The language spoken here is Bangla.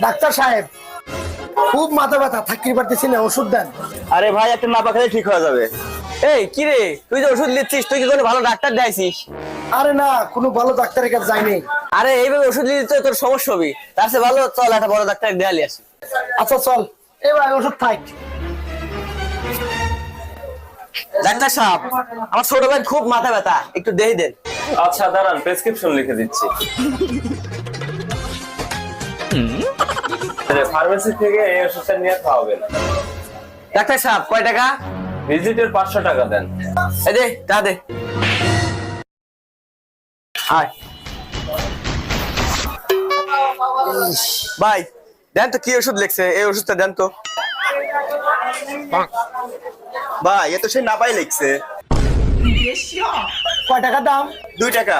ডাক্তার সাহেব, খুব মাথা ব্যথা, থাকতে পারতেছি না, ওষুধ দেন। আরে ভাই, একটা নাপা খেলে ঠিক হয়ে যাবে। এই কি রে, তুই যে ওষুধ নিচ্ছিস, তুই কি কোনো ভালো ডাক্তার দেখাইছিস? আরে না, কোনো ভালো ডাক্তারের কাছে যাইনি। আরে এইভাবে ওষুধ নিলে তো তোর সমস্যা হবে, তার চেয়ে ভালো চল একটা বড় ডাক্তার দেখালি আসি। আচ্ছা চল, এবার ওষুধ থাক। ডাক্তার সাহেব, আমার ছোট ভাই খুব মাথা ব্যথা, একটু দেখে দেন। আচ্ছা দাঁড়ান, প্রেসক্রিপশন লিখে দিচ্ছি। ফার্মেসি থেকে এই ওষুধটা নিয়ে খাওয়াবেন। ডাক্তার সাহেব কয় টাকা? ভিজিটের 500 টাকা দেন। এই দে, টাকা দে। আয় ভাই, দেন তো কি ওষুধ লিখছে, এই ওষুধটা দেন তো। ভাই এ তো সে না পাই লিখছে। কয় টাকা দাম? 2 টাকা।